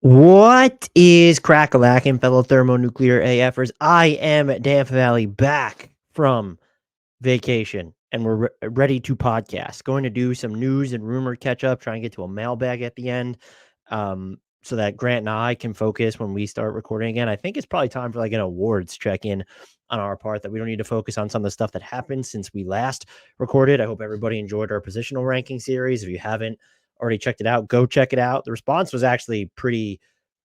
What is crack-a-lackin', fellow thermonuclear AFers? I am Death Valley back from vacation, and we're ready to podcast. Going to do some news and rumor catch-up, try and get to a mailbag at the end, so that Grant and I can focus when we start recording again. I think it's probably time for, like, an awards check-in on our part, that we don't need to focus on some of the stuff that happened since we last recorded. I hope everybody enjoyed our positional ranking series. If you haven't already checked it out, go check it out. The response was actually pretty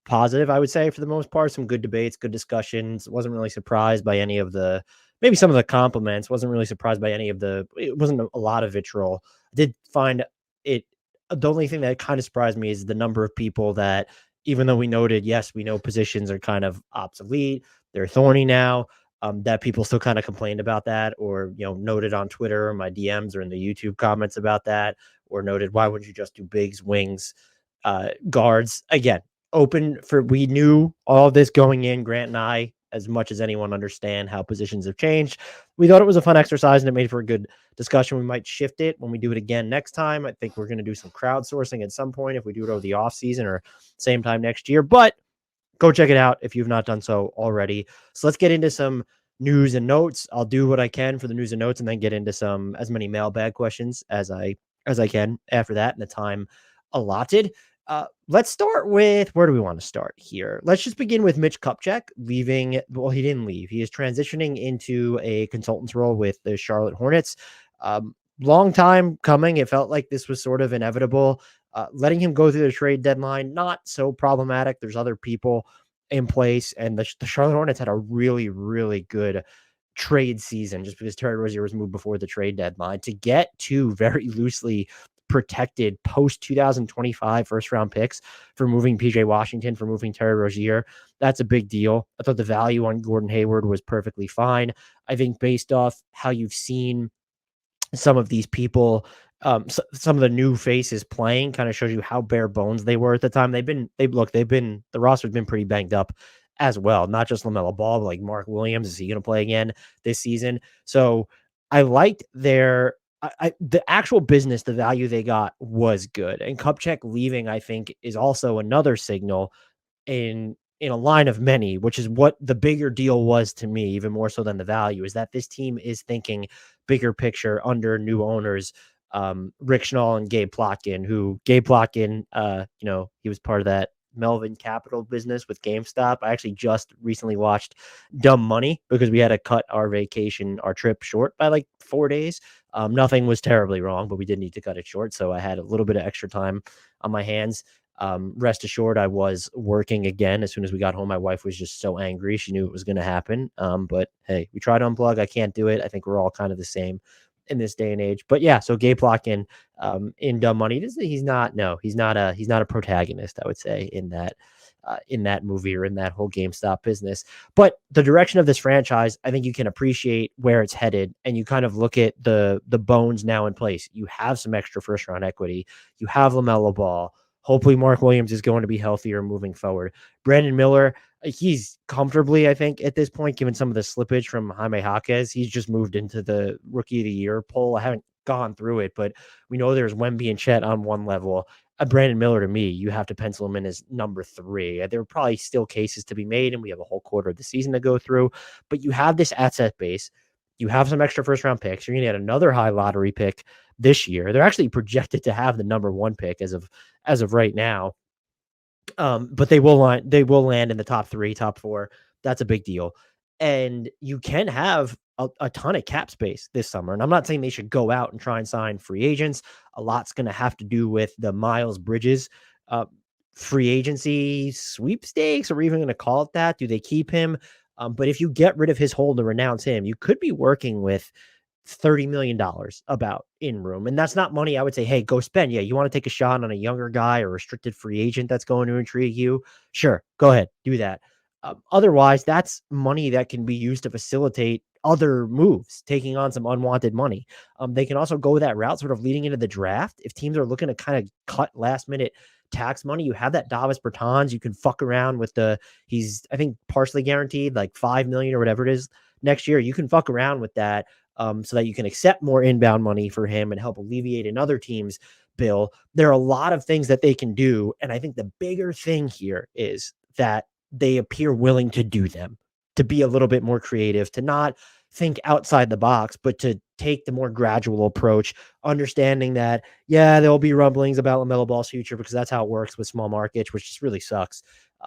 positive, I would say, for the most part. Some good debates, good discussions. Wasn't really surprised by any of the, maybe some of the compliments. Wasn't really surprised by any of the, it wasn't a lot of vitriol. I did find it, the only thing that kind of surprised me is the number of people that, even though we noted, yes, we know positions are kind of obsolete, they're thorny now, that people still kind of complained about that, or, noted on Twitter or my DMs or in the YouTube comments about that, or noted, why wouldn't you just do bigs, wings, guards? Again, open for, we knew all of this going in. Grant and I, as much as anyone, understand how positions have changed. We thought it was a fun exercise and it made for a good discussion. We might shift it when we do it again next time. I think we're going to do some crowdsourcing at some point if we do it over the off season or same time next year, but go check it out if you've not done so already. So let's get into some news and notes. I'll do what I can for the news and notes and then get into some, as many mailbag questions as I can after that in the time allotted. Let's start with, where do we want to start here? Let's just begin with Mitch Kupchak leaving. Well, he didn't leave. He is transitioning into a consultant's role with the Charlotte Hornets. Long time coming. It felt like this was sort of inevitable. Letting him go through the trade deadline, not so problematic. There's other people in place, and the Charlotte Hornets had a really, really good trade season just because Terry Rozier was moved before the trade deadline. To get two very loosely protected post 2025 first round picks for moving PJ Washington, for moving Terry Rozier, that's a big deal. I thought the value on Gordon Hayward was perfectly fine. I think based off how you've seen some of these people, some of the new faces playing, kind of shows you how bare bones they were at the time. The roster's been pretty banged up as well. Not just LaMelo Ball, but like Mark Williams. Is he going to play again this season? So I liked the actual business, the value they got was good. And Kupchak leaving, I think, is also another signal in a line of many, which is what the bigger deal was to me, even more so than the value, is that this team is thinking bigger picture under new owners, Rick Schnall and Gabe Plotkin, he was part of that Melvin Capital business with GameStop. I actually just recently watched Dumb Money because we had to cut our trip short by like 4 days. Nothing was terribly wrong, but we did need to cut it short. So I had a little bit of extra time on my hands. Rest assured, I was working again. As soon as we got home, my wife was just so angry. She knew it was going to happen. But hey, we tried to unplug. I can't do it. I think we're all kind of the same in this day and age. But yeah, so Gabe Plotkin, in Dumb Money, he's not a protagonist, I would say, in that movie or in that whole GameStop business. But the direction of this franchise, I think you can appreciate where it's headed, and you kind of look at the bones now in place. You have some extra first round equity. You have LaMelo Ball. Hopefully Mark Williams is going to be healthier moving forward. Brandon Miller, he's comfortably, I think, at this point, given some of the slippage from Jaime Jaquez, he's just moved into the Rookie of the Year poll. I haven't gone through it, but we know there's Wemby and Chet on one level. Brandon Miller, to me, you have to pencil him in as number 3. There are probably still cases to be made, and we have a whole quarter of the season to go through. But you have this asset base. You have some extra first-round picks. You're going to get another high lottery pick this year. They're actually projected to have the number 1 pick as of right now. But they will land in the top 3, top 4. That's a big deal. And you can have a ton of cap space this summer. And I'm not saying they should go out and try and sign free agents. A lot's going to have to do with the Miles Bridges free agency sweepstakes, or even going to call it that. Do they keep him? But if you get rid of his hold to renounce him, you could be working with $30 million about in room. And that's not money I would say, hey, go spend. Yeah, you want to take a shot on a younger guy or restricted free agent that's going to intrigue you? Sure, go ahead, do that. Otherwise, that's money that can be used to facilitate other moves, taking on some unwanted money. They can also go that route, sort of leading into the draft. If teams are looking to kind of cut last minute tax money, you have that Davis Bertans. You can fuck around with he's, I think, partially guaranteed like $5 million or whatever it is next year. You can fuck around with that, so that you can accept more inbound money for him and help alleviate another team's Bill. There are a lot of things that they can do. And I think the bigger thing here is that they appear willing to do them, to be a little bit more creative, to not think outside the box, but to take the more gradual approach, understanding that, yeah, there'll be rumblings about LaMelo Ball's future because that's how it works with small markets, which just really sucks.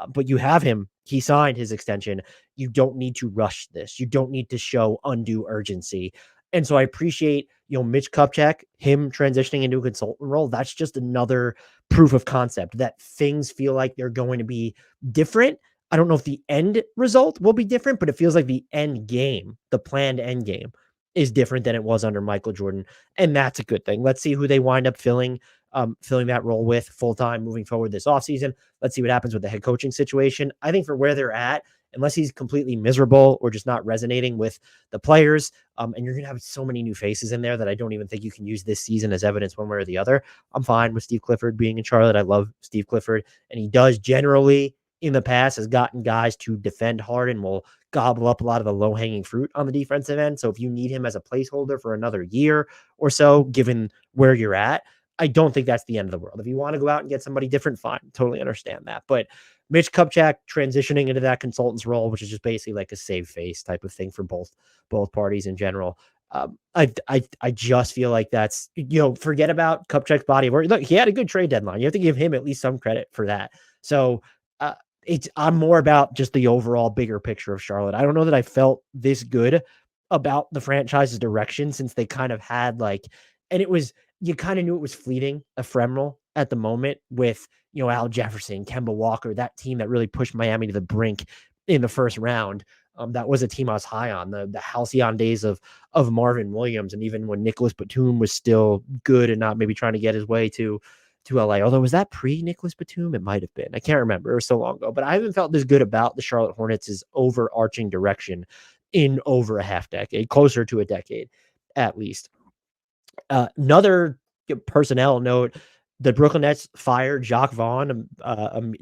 But you have him. He signed his extension. You don't need to rush this. You don't need to show undue urgency. And so I appreciate, Mitch Kupchak, him transitioning into a consultant role. That's just another proof of concept that things feel like they're going to be different. I don't know if the end result will be different, but it feels like the end game, the planned end game, is different than it was under Michael Jordan. And that's a good thing. Let's see who they wind up filling that role with full time moving forward this offseason. Let's see what happens with the head coaching situation. I think for where they're at, unless he's completely miserable or just not resonating with the players, and you're going to have so many new faces in there that I don't even think you can use this season as evidence one way or the other. I'm fine with Steve Clifford being in Charlotte. I love Steve Clifford, and he does generally in the past has gotten guys to defend hard and will gobble up a lot of the low-hanging fruit on the defensive end. So if you need him as a placeholder for another year or so, given where you're at, I don't think that's the end of the world. If you want to go out and get somebody different, fine. Totally understand that. But Mitch Kupchak transitioning into that consultant's role, which is just basically like a save face type of thing for both parties in general. I just feel like that's, forget about Kupchak's body of work. Look, he had a good trade deadline. You have to give him at least some credit for that. So I'm more about just the overall bigger picture of Charlotte. I don't know that I felt this good about the franchise's direction since they kind of had and you kind of knew it was fleeting, ephemeral at the moment with, Al Jefferson, Kemba Walker, that team that really pushed Miami to the brink in the first round. That was a team I was high on, the halcyon days of Marvin Williams. And even when Nicholas Batum was still good and not maybe trying to get his way to LA. Although, was that pre-Nicholas Batum? It might have been. I can't remember. It was so long ago. But I haven't felt this good about the Charlotte Hornets' overarching direction in over a half decade, closer to a decade at least. Another personnel note, the Brooklyn Nets fired Jacque Vaughn,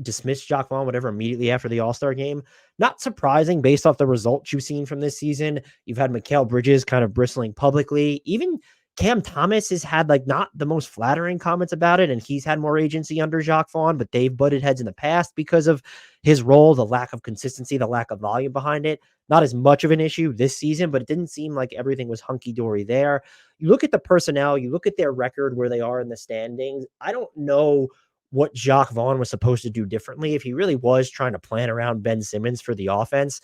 dismissed Jacque Vaughn, whatever, immediately after the All-Star game. Not surprising based off the results you've seen from this season. You've had Mikal Bridges kind of bristling publicly. Even Cam Thomas has had not the most flattering comments about it, and he's had more agency under Jacque Vaughn, but they've butted heads in the past because of his role, the lack of consistency, the lack of volume behind it. Not as much of an issue this season, but it didn't seem like everything was hunky-dory there. You look at the personnel, you look at their record, where they are in the standings. I don't know what Jacque Vaughn was supposed to do differently. If he really was trying to plan around Ben Simmons for the offense,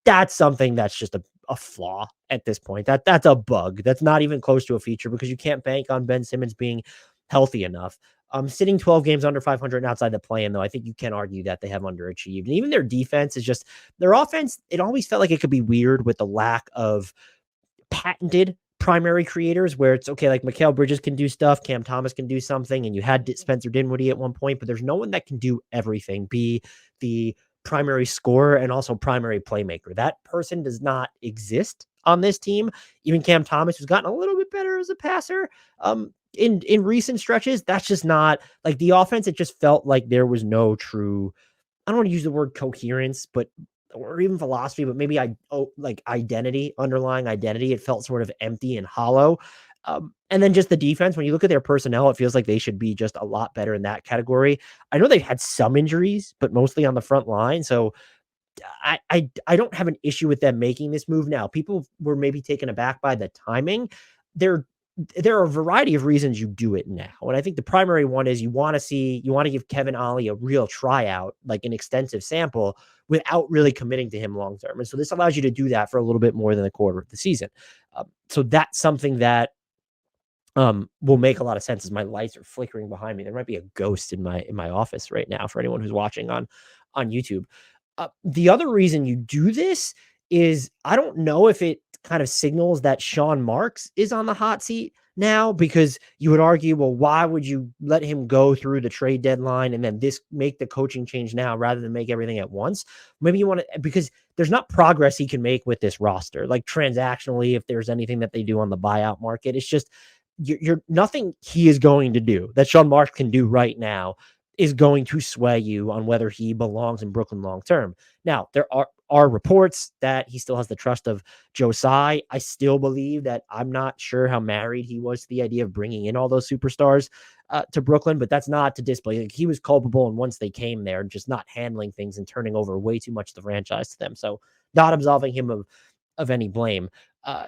that's something that's just a flaw at this point. That's a bug. That's not even close to a feature because you can't bank on Ben Simmons being healthy enough. Sitting 12 games under 500 and outside the play-in, though, I think you can argue that they have underachieved. And even their defense is just their offense. It always felt like it could be weird with the lack of patented primary creators where it's okay, like Mikal Bridges can do stuff, Cam Thomas can do something, and you had Spencer Dinwiddie at one point, but there's no one that can do everything, be the primary scorer and also primary playmaker. That person does not exist on this team. Even Cam Thomas, who's gotten a little bit better as a passer, in recent stretches, that's just not like the offense. It just felt like there was no true, I don't want to use the word coherence, or even philosophy, but maybe identity, underlying identity. It felt sort of empty and hollow. And then just the defense, when you look at their personnel, it feels like they should be just a lot better in that category. I know they've had some injuries, but mostly on the front line. So I don't have an issue with them making this move now. People were maybe taken aback by the timing. There are a variety of reasons you do it now. And I think the primary one is you want to give Kevin Ollie a real tryout, like an extensive sample, without really committing to him long term. And so this allows you to do that for a little bit more than a quarter of the season. So that's something that will make a lot of sense as my lights are flickering behind me. There might be a ghost in my office right now for anyone who's watching on YouTube. The other reason you do this is I don't know if it kind of signals that Sean Marks is on the hot seat now, because you would argue, well, why would you let him go through the trade deadline and then make the coaching change now rather than make everything at once? Maybe you want to, because there's not progress he can make with this roster, like transactionally, if there's anything that they do on the buyout market. It's just you're nothing he is going to do that Sean Marks can do right now is going to sway you on whether he belongs in Brooklyn long term. Now, there are reports that he still has the trust of Joe Tsai. I still believe that I'm not sure how married he was to the idea of bringing in all those superstars to Brooklyn, but that's not to display. Like, he was culpable, and once they came there, just not handling things and turning over way too much of the franchise to them. So not absolving him of any blame. Uh,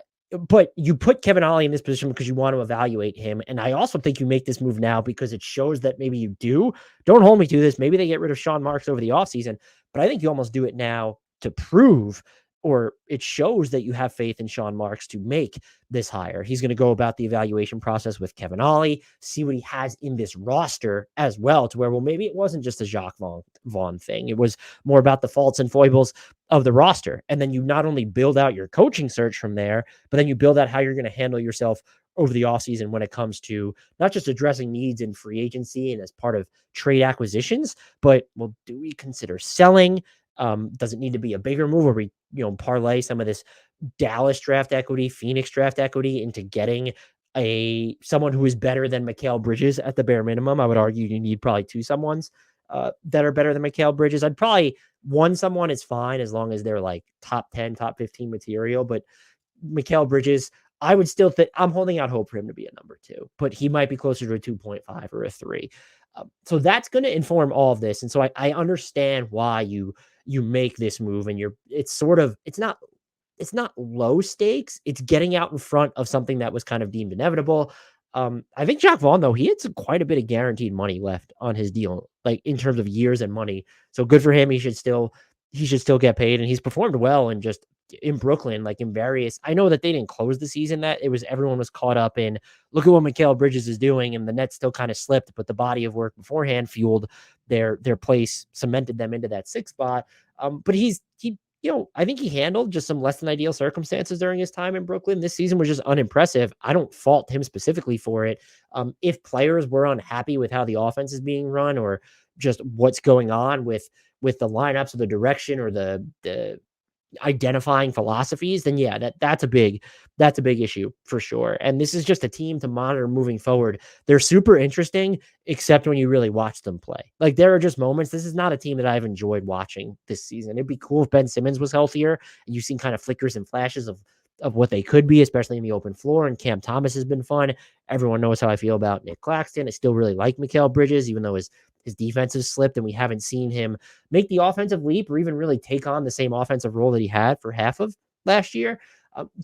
but you put Kevin Ollie in this position because you want to evaluate him. And I also think you make this move now because it shows that maybe you do. Don't hold me to this. Maybe they get rid of Sean Marks over the offseason, but I think you almost do it now to prove, or it shows that you have faith in Sean Marks to make this hire. He's going to go about the evaluation process with Kevin Ollie, see what he has in this roster as well, to where, well, maybe it wasn't just a Jacque Vaughn thing. It was more about the faults and foibles of the roster. And then you not only build out your coaching search from there, but then you build out how you're going to handle yourself over the offseason when it comes to not just addressing needs in free agency and as part of trade acquisitions, but, well, do we consider selling? Does it need to be a bigger move where we, parlay some of this Dallas draft equity, Phoenix draft equity into getting someone who is better than Mikal Bridges at the bare minimum? I would argue you need probably two someones that are better than Mikal Bridges. I'd probably one someone is fine as long as they're like top 10, top 15 material. But Mikal Bridges, I would still think I'm holding out hope for him to be a number 2, but he might be closer to a 2.5 or a 3. So that's going to inform all of this. And so I understand why you make this move, and it's not low stakes. It's getting out in front of something that was kind of deemed inevitable. I think Jacque Vaughn, though, he had quite a bit of guaranteed money left on his deal, like in terms of years and money. So good for him. He should still get paid, and he's performed well and just in Brooklyn, like in various. I know that they didn't close the season. That it was everyone was caught up in. Look at what Mikal Bridges is doing, and the Nets still kind of slipped, but the body of work beforehand fueled their place, cemented them into that 6th spot. But he I think he handled just some less than ideal circumstances during his time in Brooklyn. This season was just unimpressive. I don't fault him specifically for it. If players were unhappy with how the offense is being run, or just what's going on with the lineups or the direction or the identifying philosophies, then yeah, that's a big issue for sure. And this is just a team to monitor moving forward. They're super interesting, except when you really watch them play. Like, there are just moments. This is not a team that I've enjoyed watching this season. It'd be cool if Ben Simmons was healthier and you've seen kind of flickers and flashes of what they could be, especially in the open floor. And Cam Thomas has been fun. Everyone knows how I feel about Nick Claxton. I still really like Mikal Bridges, even though his defense has slipped and we haven't seen him make the offensive leap or even really take on the same offensive role that he had for half of last year.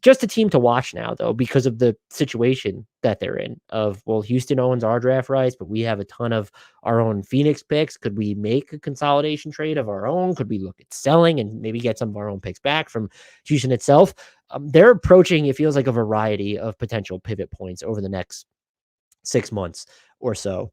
Just a team to watch now, though, because of the situation that they're in of, well, Houston owns our draft rights, but we have a ton of our own Phoenix picks. Could we make a consolidation trade of our own? Could we look at selling and maybe get some of our own picks back from Houston itself? They're approaching, it feels like, a variety of potential pivot points over the next 6 months or so.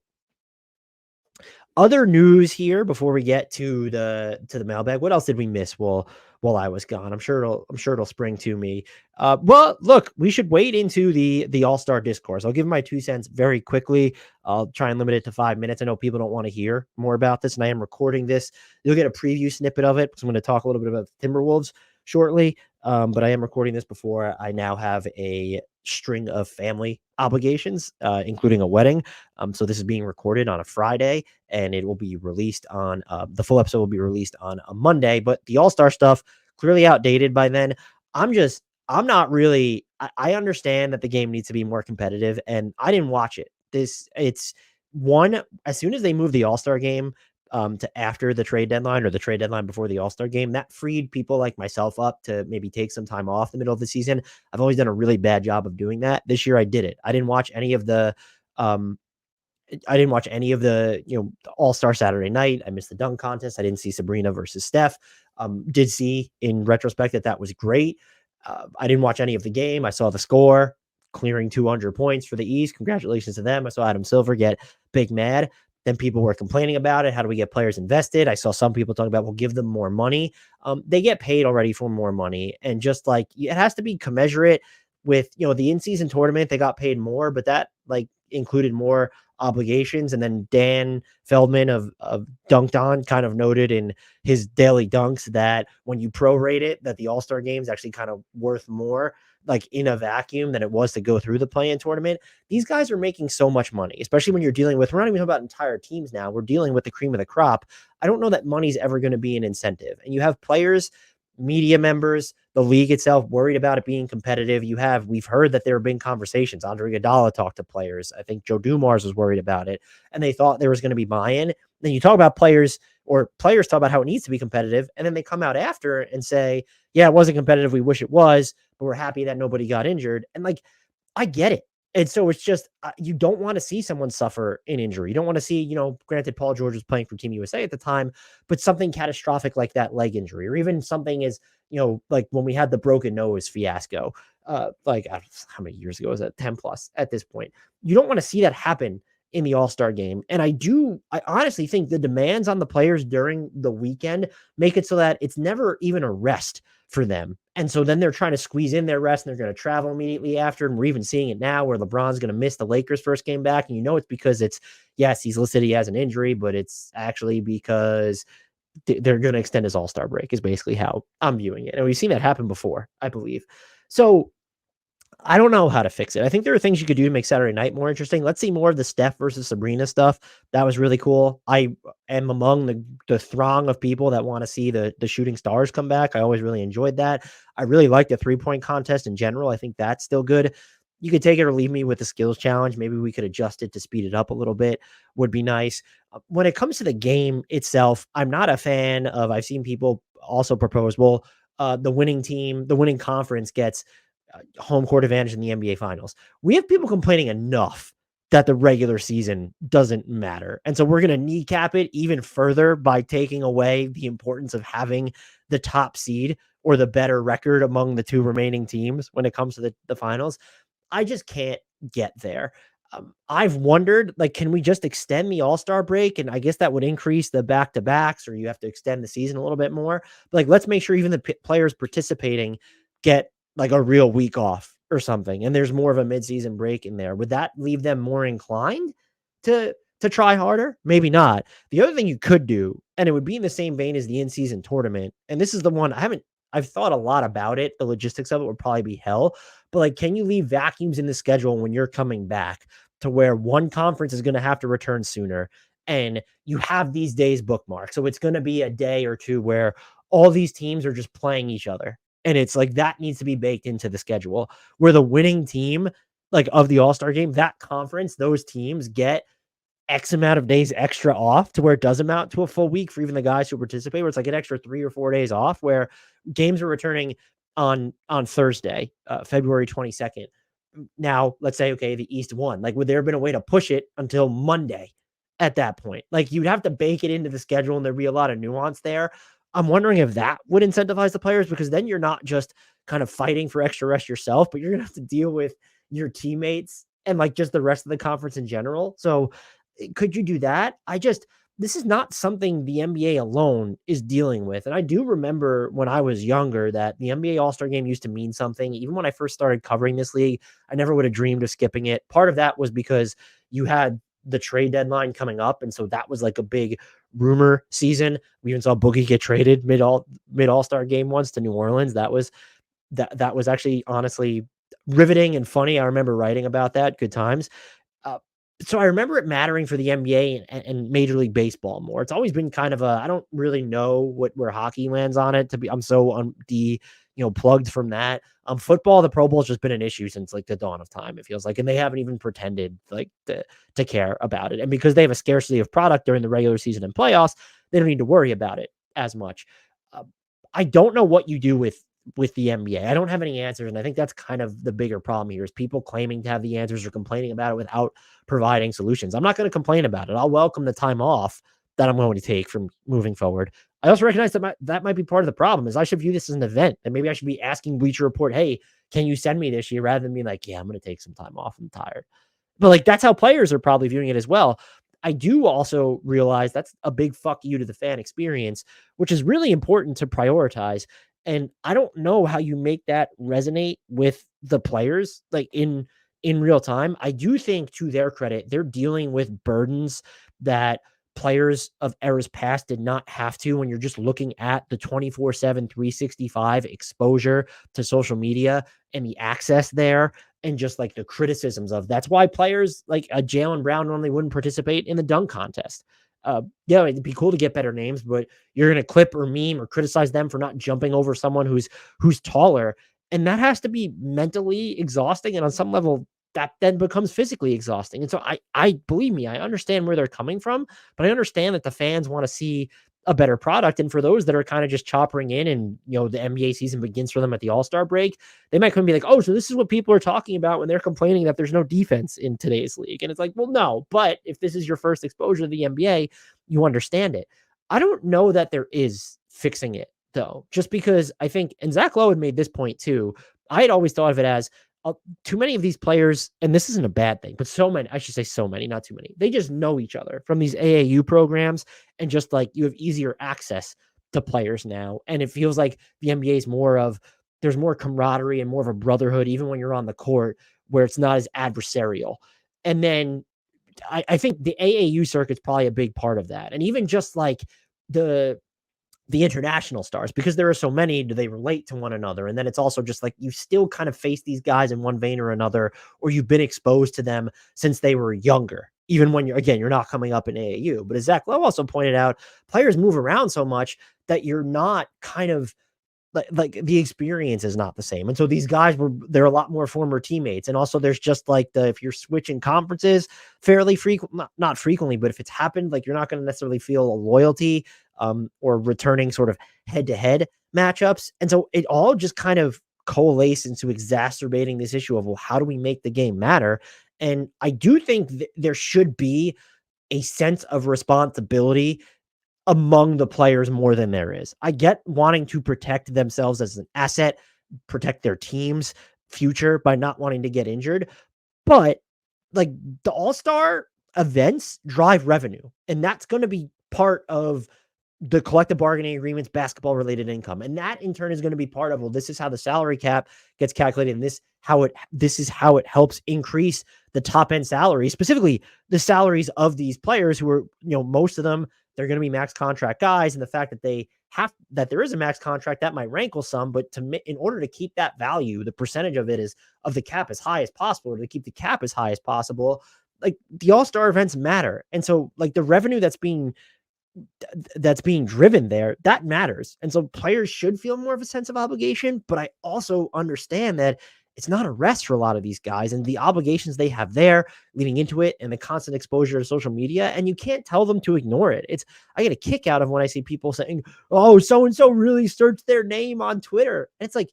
Other news here before we get to the mailbag. What else did we miss while I was gone? I'm sure it'll spring to me. Well, look, we should wade into the All-Star discourse. I'll give my 2 cents very quickly. I'll try and limit it to 5 minutes. I know people don't want to hear more about this, and I am recording this. You'll get a preview snippet of it because I'm going to talk a little bit about the Timberwolves shortly. But I am recording this before I now have a string of family obligations, including a wedding. So this is being recorded on a Friday, and it will be released on the full episode will be released on a Monday. But the All-Star stuff clearly outdated by then. I'm not really. I understand that the game needs to be more competitive, and I didn't watch it. It's one, as soon as they moved the All-Star game to after the trade deadline, or the trade deadline before the All-Star game, that freed people like myself up to maybe take some time off the middle of the season. I've always done a really bad job of doing that. This year I did it. I didn't watch any of the the All-Star Saturday night. I missed the dunk contest. I didn't see Sabrina versus Steph. Did see in retrospect that was great. I didn't watch any of the game. I saw the score, clearing 200 points for the East. Congratulations to them. I saw Adam Silver get big mad. Then people were complaining about it. How do we get players invested? I saw some people talking about, we'll give them more money. They get paid already for more money. And just like, it has to be commensurate with, the in-season tournament, they got paid more, but that included more obligations. And then Dan Feldman of Dunked On kind of noted in his daily dunks that when you prorate it, that the All-Star game is actually kind of worth more in a vacuum than it was to go through the play-in tournament. These guys are making so much money, especially when you're dealing with, we're not even talking about entire teams now. We're dealing with the cream of the crop. I don't know that money's ever going to be an incentive. And you have players media members, the league itself worried about it being competitive. We've heard that there have been conversations. Andre Iguodala talked to players. I think Joe Dumars was worried about it, and they thought there was going to be buy-in. Then you talk about players, or players talk about how it needs to be competitive, and then they come out after and say, yeah, it wasn't competitive. We wish it was, but we're happy that nobody got injured. And like, I get it. And so it's just, you don't want to see someone suffer an injury. You don't want to see, granted, Paul George was playing for Team USA at the time, but something catastrophic like that leg injury, or even something as, like when we had the broken nose fiasco, like how many years ago was that? 10 plus at this point. You don't want to see that happen in the All-Star game. And I honestly think the demands on the players during the weekend make it so that it's never even a rest for them. And so then they're trying to squeeze in their rest, and they're going to travel immediately after. And we're even seeing it now where LeBron's going to miss the Lakers' first game back. And it's because yes, he's listed he has an injury, but it's actually because they're going to extend his All-Star break is basically how I'm viewing it. And we've seen that happen before, I believe. So I don't know how to fix it. I think there are things you could do to make Saturday night more interesting. Let's see more of the Steph versus Sabrina stuff. That was really cool. I am among the throng of people that want to see the shooting stars come back. I always really enjoyed that. I really like the 3-point contest in general. I think that's still good. You could take it or leave me with the skills challenge. Maybe we could adjust it to speed it up a little bit. Would be nice. When it comes to the game itself, I'm not a fan of, I've seen people also propose, the winning team, the winning conference gets home court advantage in the NBA finals. We have people complaining enough that the regular season doesn't matter. And so we're going to kneecap it even further by taking away the importance of having the top seed or the better record among the two remaining teams when it comes to the finals. I just can't get there. I've wondered, like, can we just extend the All-Star break? And I guess that would increase the back-to-backs, or you have to extend the season a little bit more. But like, let's make sure even the players participating get like a real week off or something, and there's more of a midseason break in there. Would that leave them more inclined to try harder? Maybe not. The other thing you could do, and it would be in the same vein as the in-season tournament, and this is the one I've thought a lot about it. The logistics of it would probably be hell, but like, can you leave vacuums in the schedule when you're coming back to where one conference is going to have to return sooner, and you have these days bookmarked? So it's going to be a day or two where all these teams are just playing each other. And it's like, that needs to be baked into the schedule where the winning team, like, of the All-Star game, that conference, those teams get X amount of days extra off to where it does amount to a full week for even the guys who participate, where it's like an extra 3 or 4 days off, where games are returning on Thursday, February 22nd. Now, let's say, okay, the East won. Like, would there have been a way to push it until Monday at that point? Like, you'd have to bake it into the schedule, and there'd be a lot of nuance there. I'm wondering if that would incentivize the players, because then you're not just kind of fighting for extra rest yourself, but you're going to have to deal with your teammates and like just the rest of the conference in general. So could you do that? This is not something the NBA alone is dealing with. And I do remember when I was younger that the NBA All-Star game used to mean something. Even when I first started covering this league, I never would have dreamed of skipping it. Part of that was because you had the trade deadline coming up. And so that was like a big rumor season. We even saw Boogie get traded mid All-Star game once to New Orleans. That was actually honestly riveting and funny. I remember writing about that. Good times. So I remember it mattering for the NBA and Major League Baseball more. It's always been kind of I don't really know where hockey lands on it. I'm so plugged from that. Football, the Pro Bowl has just been an issue since like the dawn of time, it feels like, and they haven't even pretended like to care about it. And because they have a scarcity of product during the regular season and playoffs, they don't need to worry about it as much. I don't know what you do with the NBA. I don't have any answers. And I think that's kind of the bigger problem here, is people claiming to have the answers or complaining about it without providing solutions. I'm not going to complain about it. I'll welcome the time off that I'm going to take from moving forward. I also recognize that might be part of the problem, is I should view this as an event, and maybe I should be asking Bleacher Report, hey, can you send me this year, rather than being like, yeah, I'm going to take some time off. I'm tired. But like, that's how players are probably viewing it as well. I do also realize that's a big fuck you to the fan experience, which is really important to prioritize. And I don't know how you make that resonate with the players, like in real time. I do think, to their credit, they're dealing with burdens that players of eras past did not have to, when you're just looking at the 24/7, 365 exposure to social media and the access there, and just like the criticisms of. That's why players like Jaylen Brown normally wouldn't participate in the dunk contest. Yeah, it'd be cool to get better names, but you're going to clip or meme or criticize them for not jumping over someone who's taller. And that has to be mentally exhausting. And on some level, that then becomes physically exhausting. And so I believe me, I understand where they're coming from, but I understand that the fans want to see a better product. And for those that are kind of just choppering in and, the NBA season begins for them at the All-Star break, they might come and be like, oh, so this is what people are talking about when they're complaining that there's no defense in today's league. And it's like, well, no, but if this is your first exposure to the NBA, you understand it. I don't know that there is fixing it though, just because I think, and Zach Lowe had made this point too. I had always thought of it as too many of these players, and this isn't a bad thing, but so many, I should say so many, not too many. They just know each other from these AAU programs, and just like you have easier access to players now. And it feels like the NBA is there's more camaraderie and more of a brotherhood, even when you're on the court, where it's not as adversarial. And then I think the AAU circuit's probably a big part of that. And even just like the international stars, because there are so many, do they relate to one another? And then it's also just like you still kind of face these guys in one vein or another, or you've been exposed to them since they were younger, even when you're not coming up in AAU. But as Zach Lowe also pointed out, players move around so much that you're not kind of like the experience is not the same. And so these guys they're a lot more former teammates. And also there's just like if you're switching conferences fairly frequent, not frequently, but if it's happened, like you're not going to necessarily feel a loyalty or returning sort of head to head matchups. And so it all just kind of coalesce into exacerbating this issue of, well, how do we make the game matter? And I do think there should be a sense of responsibility among the players more than there is. I get wanting to protect themselves as an asset, protect their team's future by not wanting to get injured. But like the All-Star events drive revenue, and that's going to be part of the collective bargaining agreements, basketball related income. And that in turn is going to be part of, well, this is how the salary cap gets calculated. And this is how it helps increase the top end salary, specifically the salaries of these players who are, most of them, they're going to be max contract guys. And the fact that there is a max contract that might rankle some, but in order to keep that value, the percentage of it of the cap as high as possible, or to keep the cap as high as possible, like the All-Star events matter. And so like the revenue that's being driven there, that matters. And so players should feel more of a sense of obligation, but I also understand that it's not a rest for a lot of these guys and the obligations they have there leading into it and the constant exposure to social media. And you can't tell them to ignore it. I get a kick out of when I see people saying, oh, so-and-so really searched their name on Twitter. And it's like,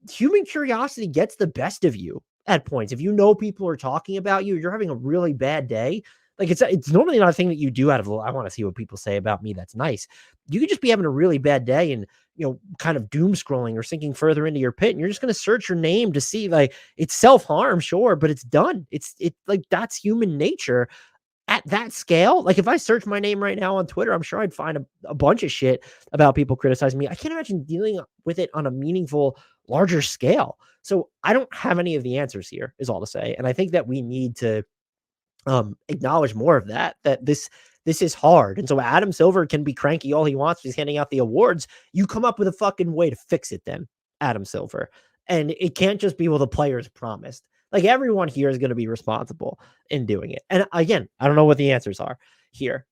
human curiosity gets the best of you at points. If you know people are talking about you, you're having a really bad day. Like it's normally not a thing that you do out of, I want to see what people say about me. That's nice. You could just be having a really bad day and, kind of doom scrolling or sinking further into your pit. And you're just going to search your name to see, like, it's self-harm, sure, but it's done. It's like, that's human nature at that scale. Like if I search my name right now on Twitter, I'm sure I'd find a bunch of shit about people criticizing me. I can't imagine dealing with it on a meaningful, larger scale. So I don't have any of the answers here, is all to say. And I think that we need to acknowledge more of that this is hard. And so Adam Silver can be cranky all he wants. He's handing out the awards. You come up with a fucking way to fix it then, Adam Silver. And it can't just be, well, the players promised. Like everyone here is going to be responsible in doing it. And again, I don't know what the answers are here.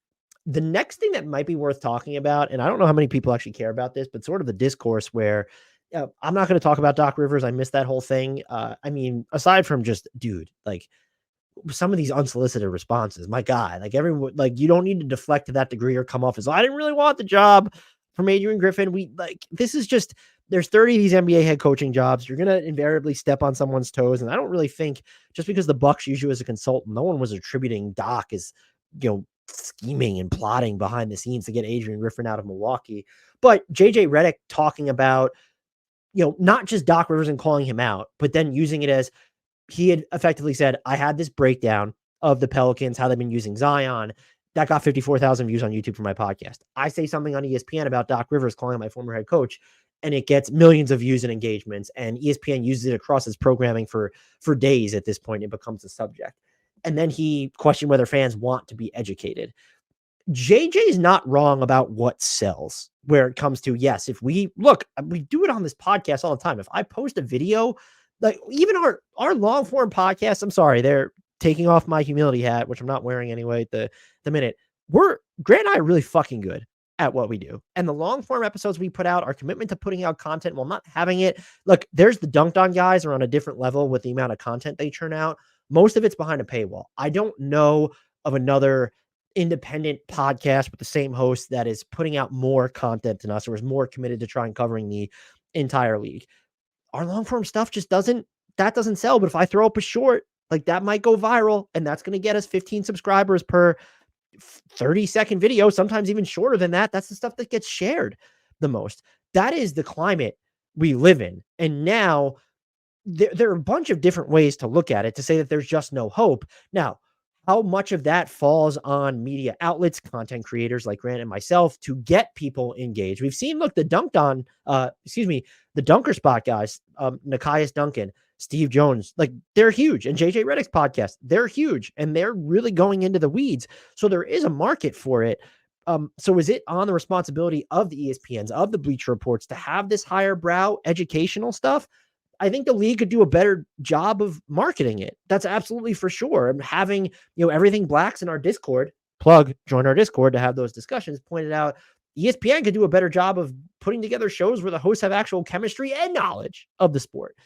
The next thing that might be worth talking about, and I don't know how many people actually care about this, but sort of the discourse where I'm not going to talk about Doc Rivers. I missed that whole thing. I mean, aside from just, dude, like, some of these unsolicited responses, my God, like everyone, like you don't need to deflect to that degree or come off as, I didn't really want the job from Adrian Griffin. This is just, there's 30 of these NBA head coaching jobs. You're going to invariably step on someone's toes. And I don't really think just because the Bucks use you as a consultant, no one was attributing Doc as, scheming and plotting behind the scenes to get Adrian Griffin out of Milwaukee. But JJ Redick talking about, not just Doc Rivers and calling him out, but then using it as, he had effectively said, I had this breakdown of the Pelicans, how they've been using Zion. That got 54,000 views on YouTube for my podcast. I say something on ESPN about Doc Rivers calling my former head coach, and it gets millions of views and engagements. And ESPN uses it across its programming for days at this point. It becomes a subject. And then he questioned whether fans want to be educated. JJ is not wrong about what sells where it comes to, yes, if we do it on this podcast all the time. If I post a video, like even our long form podcast, I'm sorry, they're taking off my humility hat, which I'm not wearing anyway at the minute. Grant and I are really fucking good at what we do. And the long form episodes we put out, our commitment to putting out content while not having it. Look, there's the Dunked On guys are on a different level with the amount of content they churn out. Most of it's behind a paywall. I don't know of another independent podcast with the same host that is putting out more content than us or is more committed to trying covering the entire league. Our long form stuff just doesn't sell. But if I throw up a short, like that might go viral and that's going to get us 15 subscribers per 30-second video, sometimes even shorter than that. That's the stuff that gets shared the most. That is the climate we live in. And now there are a bunch of different ways to look at it to say that there's just no hope. Now, how much of that falls on media outlets, content creators like Grant and myself to get people engaged? We've seen, look, the Dunker Spot guys, Nekias Duncan, Steve Jones, like they're huge. And JJ Redick's podcast, they're huge and they're really going into the weeds. So there is a market for it. So is it on the responsibility of the ESPNs, of the Bleacher Reports to have this higher brow educational stuff? I think the league could do a better job of marketing it. That's absolutely for sure. And having, everything blacks in our Discord, join our Discord to have those discussions, pointed out ESPN could do a better job of putting together shows where the hosts have actual chemistry and knowledge of the sport.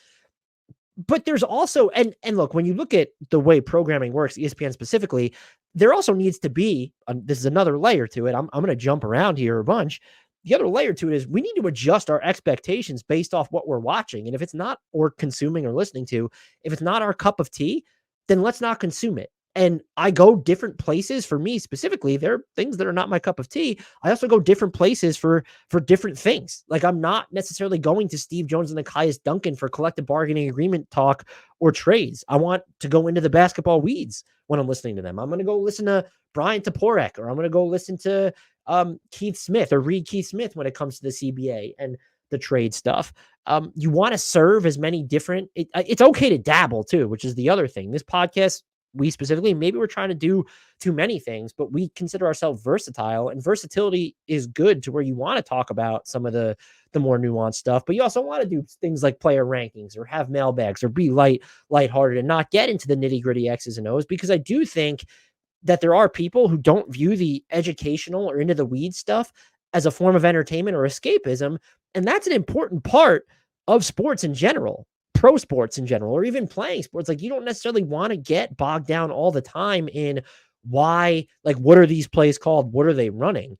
But there's also, and look, when you look at the way programming works, ESPN specifically, there also needs to be, this is another layer to it. I'm going to jump around here a bunch. The other layer to it is we need to adjust our expectations based off what we're watching. And if it's not, or consuming or listening to, if it's not our cup of tea, then let's not consume it. And I go different places. For me specifically, there are things that are not my cup of tea. I also go different places for different things. Like I'm not necessarily going to Steve Jones and Nekias Duncan for collective bargaining agreement talk or trades. I want to go into the basketball weeds when I'm listening to them. I'm going to go listen to Brian Toporek, or I'm going to go listen to Keith Smith or read Keith Smith when it comes to the CBA and the trade stuff. You want to serve as many different, it's okay to dabble too, which is the other thing. This podcast, we specifically, maybe we're trying to do too many things, but we consider ourselves versatile, and versatility is good to where you want to talk about some of the more nuanced stuff, but you also want to do things like player rankings or have mailbags or be lighthearted and not get into the nitty gritty X's and O's, because I do think that there are people who don't view the educational or into the weeds stuff as a form of entertainment or escapism. And that's an important part of sports in general, pro sports in general, or even playing sports. Like you don't necessarily want to get bogged down all the time in why, like, what are these plays called? What are they running?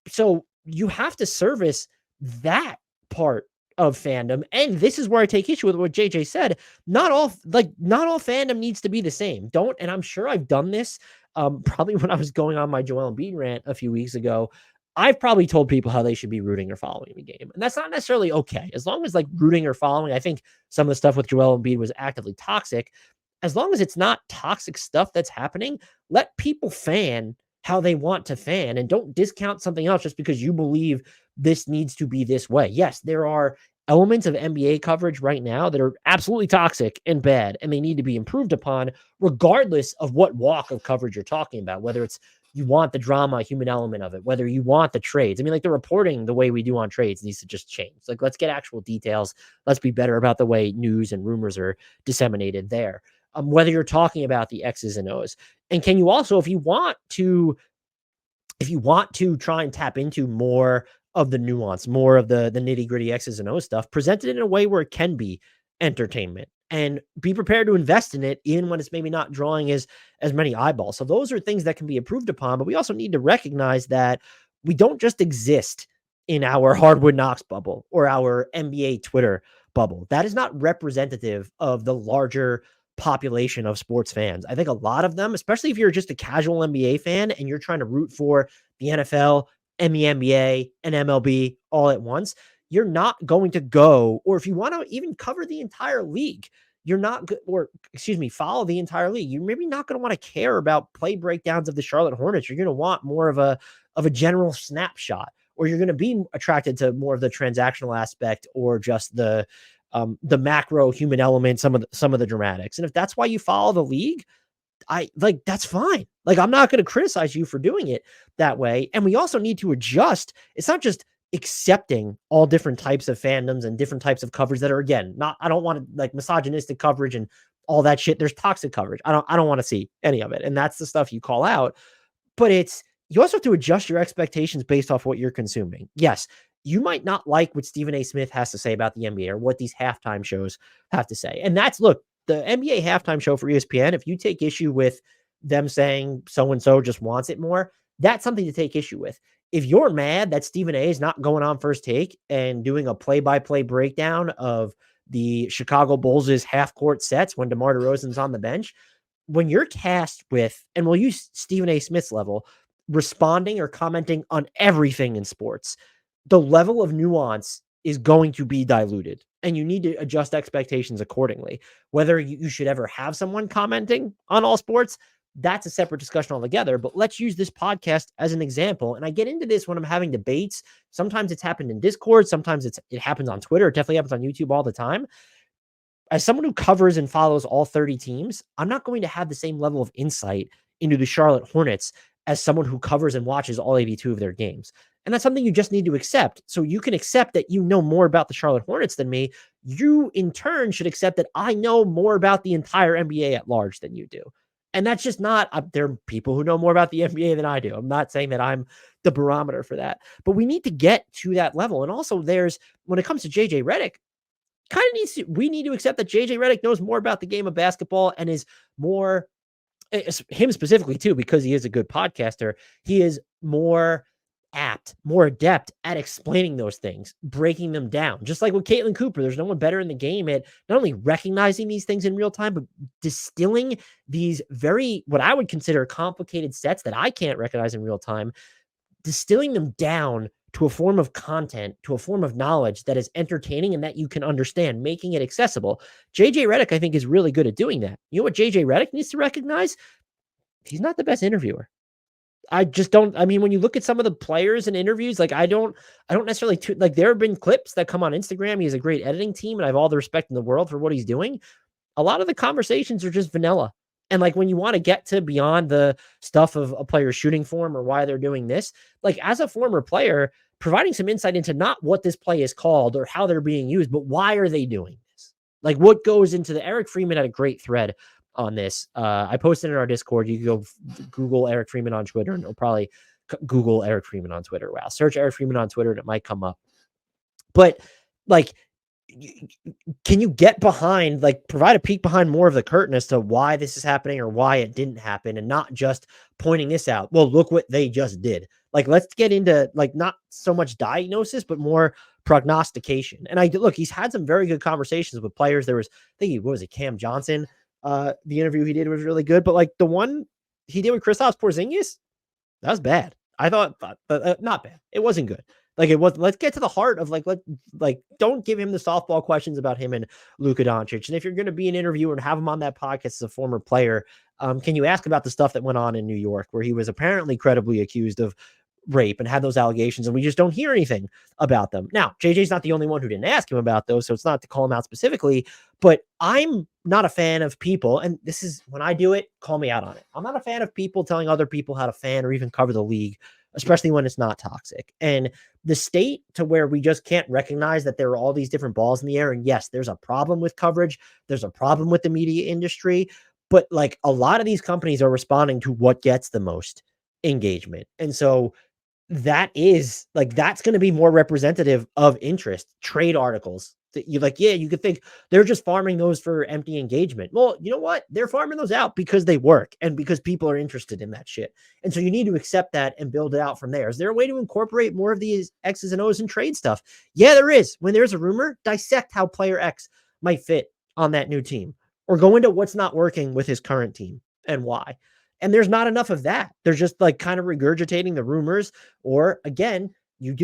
So you have to service that part of fandom. And this is where I take issue with what JJ said. Not all fandom needs to be the same. And I'm sure I've done this probably when I was going on my Joel Embiid rant a few weeks ago. I've probably told people how they should be rooting or following the game. And that's not necessarily okay. As long as like rooting or following, I think some of the stuff with Joel Embiid was actively toxic. As long as it's not toxic stuff that's happening, let people fan how they want to fan and don't discount something else just because you believe this needs to be this way. Yes, there are elements of NBA coverage right now that are absolutely toxic and bad, and they need to be improved upon regardless of what walk of coverage you're talking about, whether it's you want the drama, human element of it, whether you want the trades. I mean, like the reporting, the way we do on trades needs to just change. Like, let's get actual details. Let's be better about the way news and rumors are disseminated there. Whether you're talking about the X's and O's. And can you also, if you want to try and tap into more of the nuance, more of the nitty gritty X's and O's stuff, present it in a way where it can be entertainment, and be prepared to invest in it even when it's maybe not drawing as many eyeballs. So those are things that can be improved upon, but we also need to recognize that we don't just exist in our Hardwood Knocks bubble or our NBA Twitter bubble. That is not representative of the larger population of sports fans. I think a lot of them, especially if you're just a casual NBA fan and you're trying to root for the NFL and the NBA and MLB all at once, you're not going to go, or if you want to even cover the entire league, follow the entire league, you're maybe not going to want to care about play breakdowns of the Charlotte Hornets. You're going to want more of a general snapshot, or you're going to be attracted to more of the transactional aspect or just the macro human element, some of the dramatics. And if that's why you follow the league, that's fine. Like, I'm not going to criticize you for doing it that way. And we also need to adjust. It's not just accepting all different types of fandoms and different types of coverage that are, again, I don't want to like misogynistic coverage and all that shit. There's toxic coverage. I don't want to see any of it. And that's the stuff you call out. but you also have to adjust your expectations based off what you're consuming. Yes, you might not like what Stephen A. Smith has to say about the NBA or what these halftime shows have to say. And look, the NBA halftime show for ESPN, if you take issue with them saying so-and-so just wants it more, that's something to take issue with. If you're mad that Stephen A is not going on First Take and doing a play-by-play breakdown of the Chicago Bulls' half-court sets when DeMar DeRozan's on the bench, when you're tasked with, and we'll use Stephen A. Smith's level, responding or commenting on everything in sports, the level of nuance is going to be diluted, and you need to adjust expectations accordingly. Whether you should ever have someone commenting on all sports, that's a separate discussion altogether. But let's use this podcast as an example. And I get into this when I'm having debates. Sometimes it's happened in Discord. Sometimes it happens on Twitter. It definitely happens on YouTube all the time. As someone who covers and follows all 30 teams, I'm not going to have the same level of insight into the Charlotte Hornets as someone who covers and watches all 82 of their games. And that's something you just need to accept. So you can accept that you know more about the Charlotte Hornets than me. You, in turn, should accept that I know more about the entire NBA at large than you do. And that's just not, there are people who know more about the NBA than I do. I'm not saying that I'm the barometer for that. But we need to get to that level. And also when it comes to JJ Redick, we need to accept that JJ Redick knows more about the game of basketball and is more, him specifically too, because he is a good podcaster, he is more apt, more adept at explaining those things, breaking them down. Just like with Caitlin Cooper, there's no one better in the game at not only recognizing these things in real time, but distilling these what I would consider complicated sets that I can't recognize in real time, distilling them down to a form of content, to a form of knowledge that is entertaining and that you can understand, making it accessible. JJ Redick, I think, is really good at doing that. You know what JJ Redick needs to recognize? He's not the best interviewer. I just don't. I mean, when you look at some of the players and interviews, like I don't necessarily like. There have been clips that come on Instagram. He has a great editing team, and I have all the respect in the world for what he's doing. A lot of the conversations are just vanilla. And like when you want to get to beyond the stuff of a player's shooting form or why they're doing this, like as a former player, providing some insight into not what this play is called or how they're being used, but why are they doing this? Like what goes into Eric Freeman had a great thread on this. I posted in our Discord. You can go Google Eric Freeman on Twitter and it'll probably Google Eric Freeman on Twitter. Wow. Search Eric Freeman on Twitter and it might come up. But like, can you get behind, like provide a peek behind more of the curtain as to why this is happening or why it didn't happen and not just pointing this out? Well, look what they just did. Like, let's get into like not so much diagnosis, but more prognostication. And he's had some very good conversations with players. There was, I think what was it, Cam Johnson? The interview he did was really good, but like the one he did with Kristaps Porzingis, that was bad. I thought, not bad. It wasn't good. Like it was, let's get to the heart of don't give him the softball questions about him and Luka Doncic. And if you're going to be an interviewer and have him on that podcast as a former player, can you ask about the stuff that went on in New York where he was apparently credibly accused of rape and had those allegations and we just don't hear anything about them. Now, JJ's not the only one who didn't ask him about those, so it's not to call him out specifically, but I'm not a fan of people, and this is when I do it, call me out on it. I'm not a fan of people telling other people how to fan or even cover the league, especially when it's not toxic. And the state to where we just can't recognize that there are all these different balls in the air. And yes, there's a problem with coverage. There's a problem with the media industry, but like a lot of these companies are responding to what gets the most engagement. And so that is like, that's going to be more representative of interest. Trade articles that you like, yeah, you could think they're just farming those for empty engagement. Well, you know what? They're farming those out because they work and because people are interested in that shit. And so you need to accept that and build it out from there. Is there a way to incorporate more of these X's and O's and trade stuff? Yeah, there is. When there's a rumor, dissect how player X might fit on that new team or go into what's not working with his current team and why. And there's not enough of that. They're just like kind of regurgitating the rumors. Or again,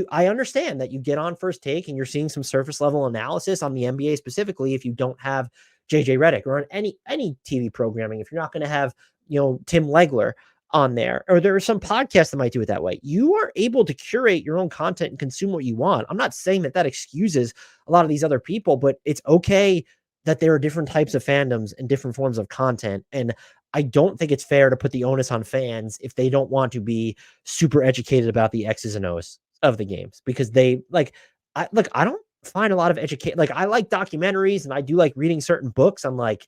I understand that you get on First Take and you're seeing some surface level analysis on the NBA specifically if you don't have JJ Redick or on any TV programming, if you're not going to have, Tim Legler on there, or there are some podcasts that might do it that way. You are able to curate your own content and consume what you want. I'm not saying that excuses a lot of these other people, but it's okay that there are different types of fandoms and different forms of content. And I don't think it's fair to put the onus on fans if they don't want to be super educated about the X's and O's of the games, because they I don't find a lot of I like documentaries and I do like reading certain books. I'm like,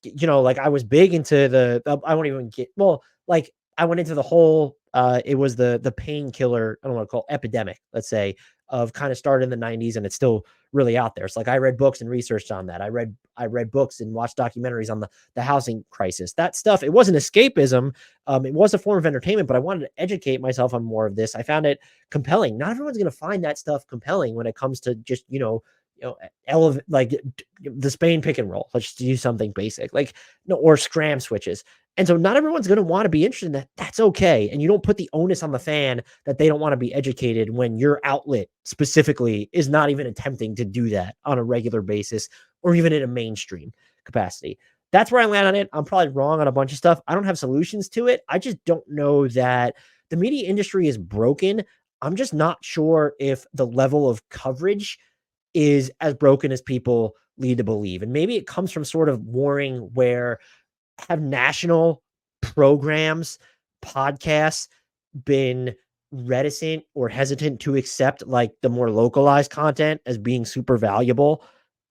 I was big into I won't even I went into the whole It was the painkiller, I don't want to call it epidemic, let's say, of kind of started in the 90s and it's still really out there. It's like I read books and researched on that. I read books and watched documentaries on the housing crisis. That stuff, it wasn't escapism. It was a form of entertainment, but I wanted to educate myself on more of this. I found it compelling. Not everyone's going to find that stuff compelling when it comes to just, elevate like the Spain pick and roll. Let's just do something basic, like no, or scram switches. And so not everyone's going to want to be interested in that. That's okay. And you don't put the onus on the fan that they don't want to be educated when your outlet specifically is not even attempting to do that on a regular basis or even in a mainstream capacity. That's where I land on it. I'm probably wrong on a bunch of stuff. I don't have solutions to it. I just don't know that the media industry is broken. I'm just not sure if the level of coverage is as broken as people lead to believe. And maybe it comes from sort of warring where have national programs, podcasts been reticent or hesitant to accept like the more localized content as being super valuable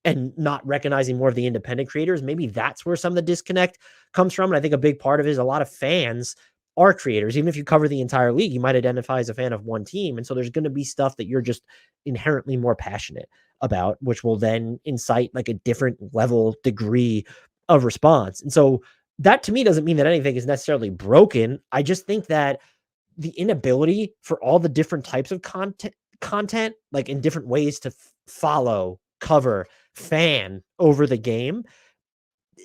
and not recognizing more of the independent creators? Maybe that's where some of the disconnect comes from. And I think a big part of it is a lot of fans are creators. Even if you cover the entire league, you might identify as a fan of one team. And so there's going to be stuff that you're just inherently more passionate about, which will then incite like a different level degree of response. And so that to me doesn't mean that anything is necessarily broken. I just think that the inability for all the different types of content like in different ways to follow, cover, fan over the game,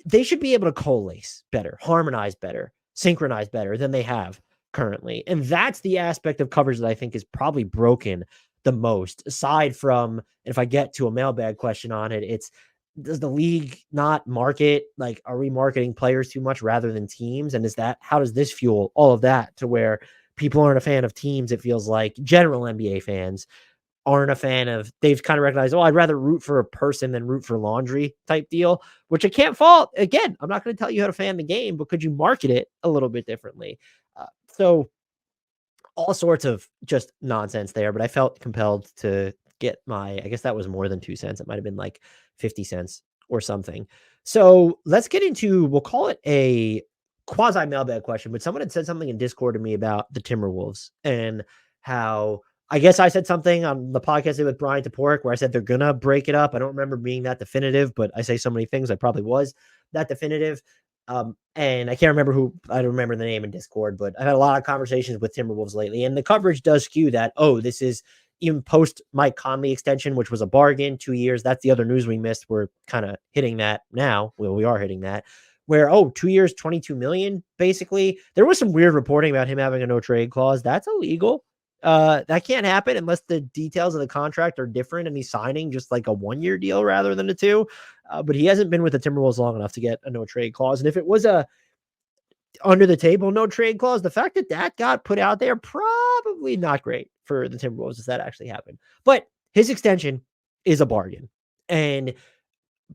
they should be able to coalesce better, harmonize better, synchronize better than they have currently. And that's the aspect of coverage that I think is probably broken the most, aside from, if I get to a mailbag question on it, it's, does the league not market, like, are we marketing players too much rather than teams? And how does this fuel all of that to where people aren't a fan of teams? It feels like general NBA fans aren't a fan of, they've kind of recognized, oh, I'd rather root for a person than root for laundry type deal, which I can't fault. Again, I'm not going to tell you how to fan the game, but could you market it a little bit differently? So all sorts of just nonsense there, but I felt compelled to get I guess that was more than 2 cents. It might've been like 50 cents or something. So let's get into, we'll call it a quasi mailbag question, but someone had said something in Discord to me about the Timberwolves and how, I guess I said something on the podcast with Brian Toporek where I said they're going to break it up. I don't remember being that definitive, but I say so many things. I probably was that definitive. And I can't remember I don't remember the name in Discord, but I've had a lot of conversations with Timberwolves lately, and the coverage does skew that, oh, this is even post Mike Conley extension, which was a bargain, 2 years. That's the other news we missed. We're kind of hitting that now. Well, we are hitting that where, 2 years, 22 million, basically. There was some weird reporting about him having a no trade clause. That's illegal. That can't happen unless the details of the contract are different and he's signing just like a 1-year deal rather than a 2. But he hasn't been with the Timberwolves long enough to get a no trade clause. And if it was a under the table no trade clause, the fact that got put out there, probably not great for the Timberwolves if that actually happened. But his extension is a bargain. And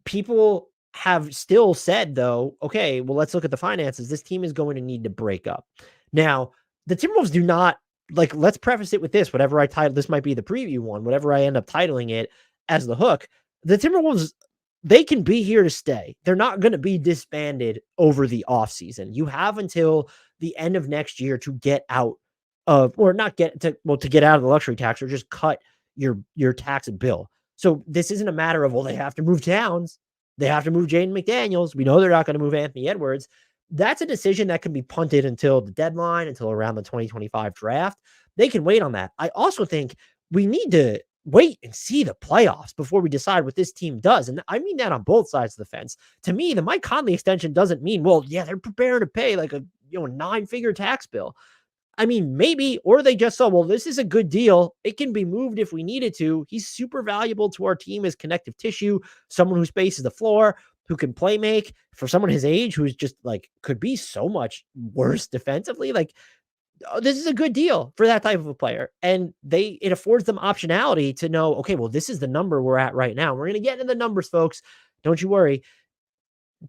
people have still said, though, okay, well, let's look at the finances. This team is going to need to break up. Now, the Timberwolves do not, like, let's preface it with this. Whatever I title, this might be the preview one, whatever I end up titling it as the hook. The Timberwolves, they can be here to stay. They're not going to be disbanded over the offseason. You have until the end of next year to get out of, or not get to, well, to get out of the luxury tax or just cut your tax bill. So this isn't a matter of, well, they have to move Towns. They have to move Jaden McDaniels. We know they're not going to move Anthony Edwards. That's a decision that can be punted until the deadline, until around the 2025 draft. They can wait on that. I also think we need to wait and see the playoffs before we decide what this team does. And I mean that on both sides of the fence. To me, the Mike Conley extension doesn't mean, well, yeah, they're preparing to pay like a 9-figure tax bill. I mean, maybe, or they just saw, well, this is a good deal. It can be moved if we needed to. He's super valuable to our team as connective tissue, someone who spaces the floor, who can play make for someone his age, who's just like, could be so much worse defensively. Like, this is a good deal for that type of a player. And it affords them optionality to know, okay, well, this is the number we're at right now. We're going to get into the numbers, folks. Don't you worry.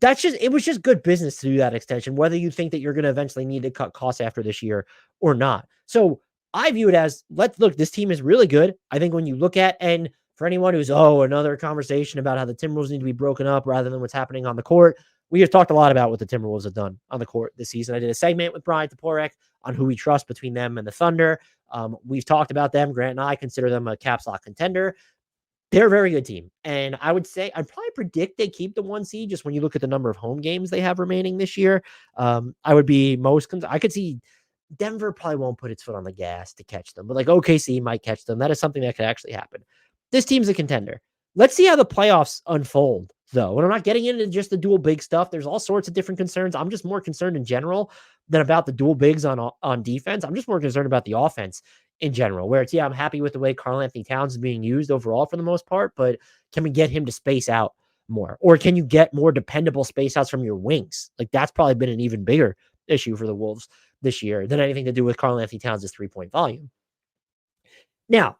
It was just good business to do that extension, whether you think that you're going to eventually need to cut costs after this year or not. So I view it as, let's look, this team is really good. I think when you look at, and for anyone who's, another conversation about how the Timberwolves need to be broken up rather than what's happening on the court, we have talked a lot about what the Timberwolves have done on the court this season. I did a segment with Brian Toporek on who we trust between them and the Thunder. We've talked about them. Grant and I consider them a cap slot contender. They're a very good team. And I would say, I'd probably predict they keep the 1 seed just when you look at the number of home games they have remaining this year. I would be I could see Denver probably won't put its foot on the gas to catch them, but like OKC might catch them. That is something that could actually happen. This team's a contender. Let's see how the playoffs unfold, though. And I'm not getting into just the dual big stuff. There's all sorts of different concerns. I'm just more concerned in general than about the dual bigs on defense. I'm just more concerned about the offense in general, where it's, yeah, I'm happy with the way Karl-Anthony Towns is being used overall for the most part, but can we get him to space out more? Or can you get more dependable space outs from your wings? Like, that's probably been an even bigger issue for the Wolves this year than anything to do with Karl-Anthony Towns' 3-point volume. Now,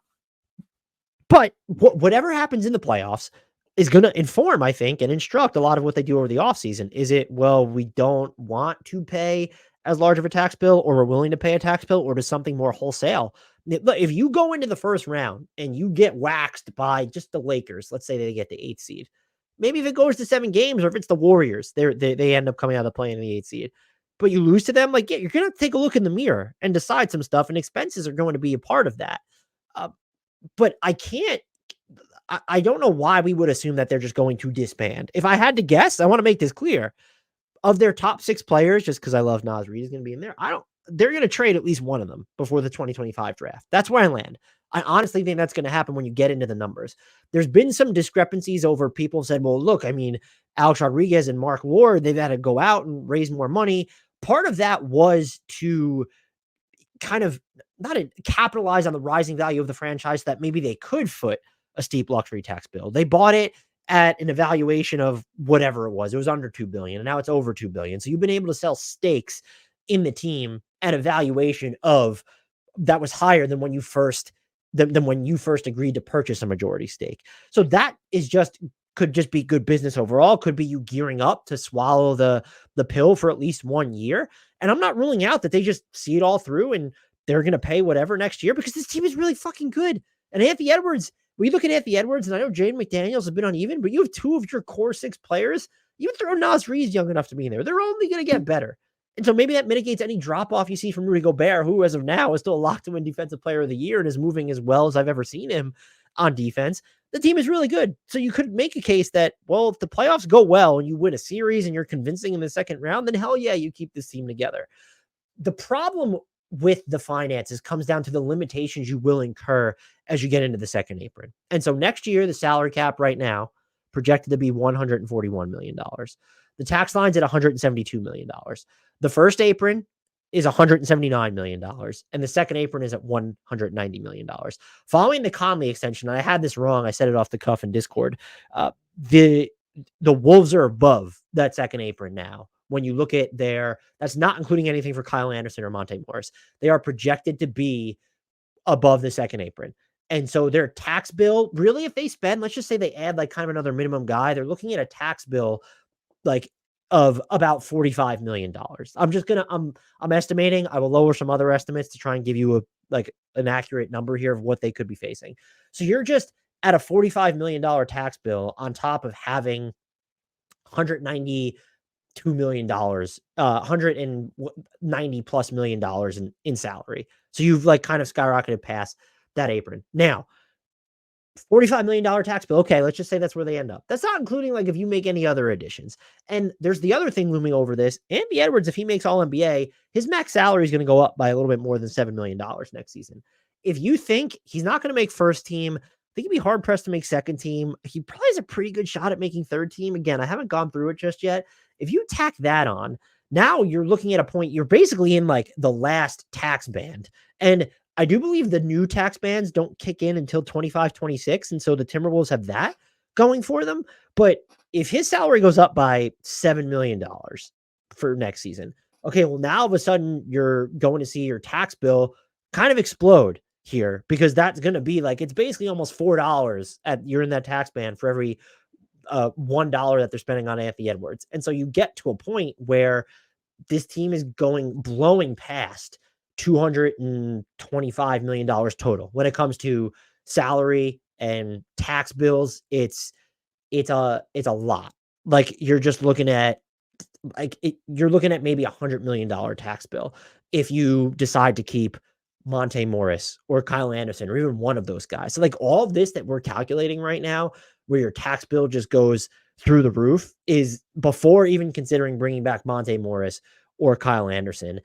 but whatever happens in the playoffs is going to inform, I think, and instruct a lot of what they do over the offseason. Is it, well, we don't want to pay as large of a tax bill, or we're willing to pay a tax bill, or does something more wholesale? If you go into the first round and you get waxed by just the Lakers, let's say they get the 8th seed, maybe if it goes to 7 games, or if it's the Warriors, they end up coming out of the play in the 8th seed, but you lose to them, like, yeah, you're going to take a look in the mirror and decide some stuff, and expenses are going to be a part of that. But I don't know why we would assume that they're just going to disband. If I had to guess, I want to make this clear. Of their top 6 players, just because I love Naz Reid is going to be in there, they're going to trade at least one of them before the 2025 draft. That's where I land. I honestly think that's going to happen when you get into the numbers. There's been some discrepancies over people said, well, look, I mean, Alex Rodriguez and Mark Ward, they've had to go out and raise more money. Part of that was to kind of not capitalize on the rising value of the franchise, that maybe they could foot a steep luxury tax bill. They bought it at an evaluation of whatever it was. It was under $2 billion, and now it's over $2 billion. So you've been able to sell stakes in the team at a valuation of that was higher than when you first agreed to purchase a majority stake. So that is could just be good business overall. Could be you gearing up to swallow the pill for at least 1 year. And I'm not ruling out that they just see it all through and they're going to pay whatever next year, because this team is really fucking good. And Anthony Edwards, when you look at Anthony Edwards, and I know Jaden McDaniels has been uneven, but you have 2 of your core 6 players. You throw Naz Reid young enough to be in there. They're only going to get better. And so maybe that mitigates any drop-off you see from Rudy Gobert, who as of now is still a locked-in defensive player of the year and is moving as well as I've ever seen him on defense. The team is really good. So you could make a case that, well, if the playoffs go well and you win a series and you're convincing in the second round, then hell yeah, you keep this team together. The problem with the finances comes down to the limitations you will incur as you get into the second apron. And so next year, the salary cap right now projected to be $141 million. The tax line's at $172 million. The first apron is $179 million, and the second apron is at $190 million. Following the Conley extension, and I had this wrong, I said it off the cuff in Discord, the Wolves are above that second apron now. When you look at that's not including anything for Kyle Anderson or Monte Morris. They are projected to be above the second apron. And so their tax bill, really, if they spend, let's just say they add like kind of another minimum guy, they're looking at a tax bill like of about $45 million. I'm estimating. I will lower some other estimates to try and give you an accurate number here of what they could be facing. So you're just at a $45 million tax bill on top of having $192 million, $190 plus million in salary. So you've like kind of skyrocketed past that apron. Now, $45 million tax bill. Okay, let's just say that's where they end up. That's not including like if you make any other additions. And there's the other thing looming over this. Anthony Edwards, if he makes All NBA, his max salary is going to go up by a little bit more than $7 million next season. If you think he's not going to make first team, I think he'd be hard pressed to make second team. He probably has a pretty good shot at making third team. Again, I haven't gone through it just yet. If you tack that on, now you're looking at a point, you're basically in like the last tax band. And I do believe the new tax bands don't kick in until 25, 26. And so the Timberwolves have that going for them. But if his salary goes up by $7 million for next season, okay, well, now all of a sudden you're going to see your tax bill kind of explode here, because that's going to be like, it's basically almost $4 you're in that tax band for every $1 that they're spending on Anthony Edwards. And so you get to a point where this team is blowing past $225 million total when it comes to salary and tax bills. It's a lot. Like, you're just looking at you're looking at maybe $100 million tax bill if you decide to keep Monte Morris or Kyle Anderson or even one of those guys. So like all of this that we're calculating right now, where your tax bill just goes through the roof, is before even considering bringing back Monte Morris or Kyle Anderson.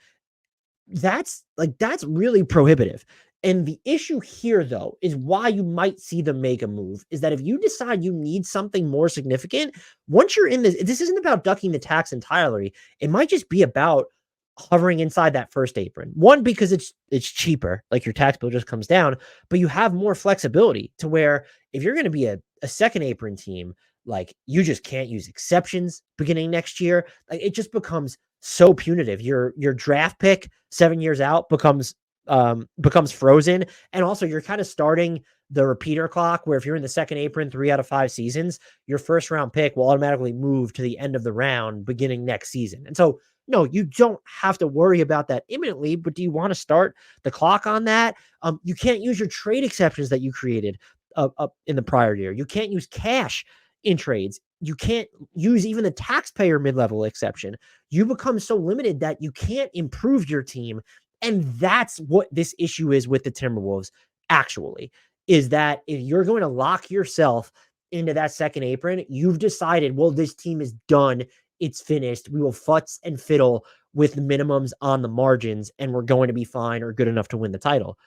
That's really prohibitive. And the issue here, though, is why you might see them make a move is that if you decide you need something more significant, once you're in this isn't about ducking the tax entirely. It might just be about hovering inside that first apron. One, because it's cheaper, like your tax bill just comes down, but you have more flexibility to where if you're going to be a second apron team, like you just can't use exceptions beginning next year. Like it just becomes so punitive. Your draft pick 7 years out becomes frozen. And also you're kind of starting the repeater clock where if you're in the second apron 3 out of 5 seasons, your first round pick will automatically move to the end of the round beginning next season. And so, no, you don't have to worry about that imminently, but do you want to start the clock on that? You can't use your trade exceptions that you created up in the prior year. You can't use cash in trades. You can't use even the taxpayer mid-level exception. You become so limited that you can't improve your team. And that's what this issue is with the Timberwolves, actually, is that if you're going to lock yourself into that second apron, you've decided, well, this team is done. It's finished. We will futz and fiddle with the minimums on the margins, and we're going to be fine or good enough to win the title.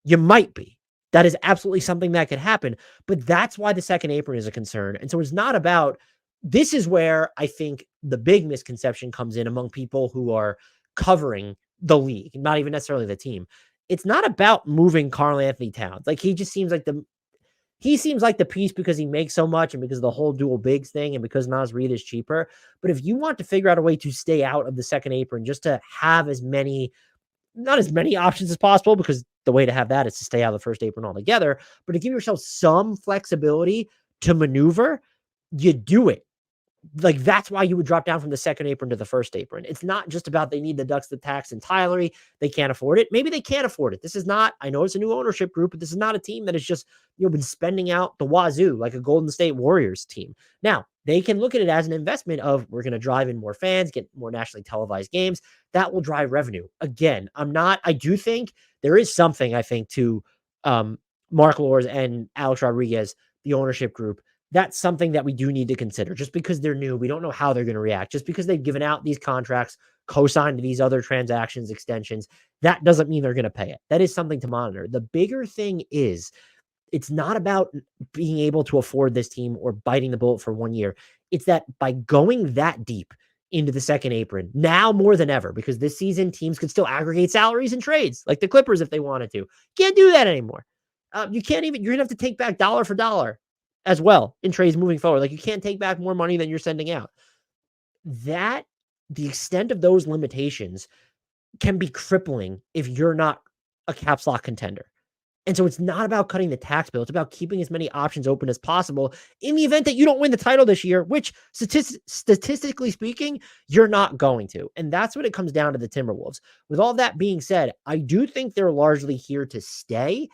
You might be. That is absolutely something that could happen, but that's why the second apron is a concern. And so it's not about, this is where I think the big misconception comes in among people who are covering the league, not even necessarily the team. It's not about moving Karl-Anthony Towns. Like he seems like the piece because he makes so much and because of the whole dual bigs thing and because Naz Reid is cheaper. But if you want to figure out a way to stay out of the second apron, just to have not as many options as possible, because the way to have that is to stay out of the first apron altogether, but to give yourself some flexibility to maneuver, you do it. Like that's why you would drop down from the second apron to the first apron. It's not just about they need the ducks the tax entirely. They can't afford it. Maybe they can't afford it. This is not, I know it's a new ownership group, but this is not a team that has just, been spending out the wazoo like a Golden State Warriors team. Now, they can look at it as an investment of we're going to drive in more fans, get more nationally televised games. That will drive revenue. Again, I do think there is something, I think, to Mark Lors and Alex Rodriguez, the ownership group. That's something that we do need to consider. Just because they're new, we don't know how they're going to react. Just because they've given out these contracts, co-signed these other transactions, extensions, that doesn't mean they're going to pay it. That is something to monitor. The bigger thing is it's not about being able to afford this team or biting the bullet for 1 year. It's that by going that deep into the second apron, now more than ever, because this season teams could still aggregate salaries and trades like the Clippers if they wanted to. Can't do that anymore. You're going to have to take back dollar for dollar as well in trades moving forward. Like you can't take back more money than you're sending out. That the extent of those limitations can be crippling if you're not a caps lock contender. And so it's not about cutting the tax bill. It's about keeping as many options open as possible in the event that you don't win the title this year, which statistically speaking, you're not going to. And that's what it comes down to the Timberwolves. With all that being said, I do think they're largely here to stay.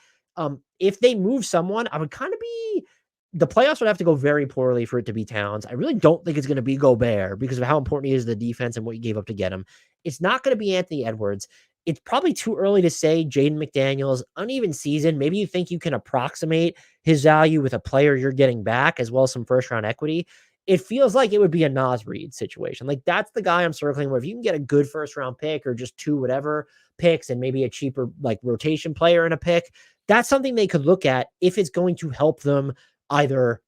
If they move someone, I would kind of be, the playoffs would have to go very poorly for it to be Towns. I really don't think it's going to be Gobert because of how important he is to the defense and what you gave up to get him. It's not going to be Anthony Edwards. It's probably too early to say Jaden McDaniels, uneven season. Maybe you think you can approximate his value with a player you're getting back as well as some first round equity. It feels like it would be a Naz Reid situation. Like that's the guy I'm circling where if you can get a good first round pick or just 2 whatever picks and maybe a cheaper like rotation player in a pick, that's something they could look at if it's going to help them either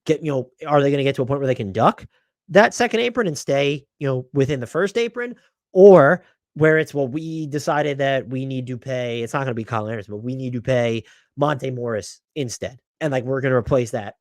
get, are they going to get to a point where they can duck that second apron and stay, within the first apron, or where it's, well, we decided that we need to pay, it's not going to be Kyle Anderson, but we need to pay Monte Morris instead. And like, we're going to replace that.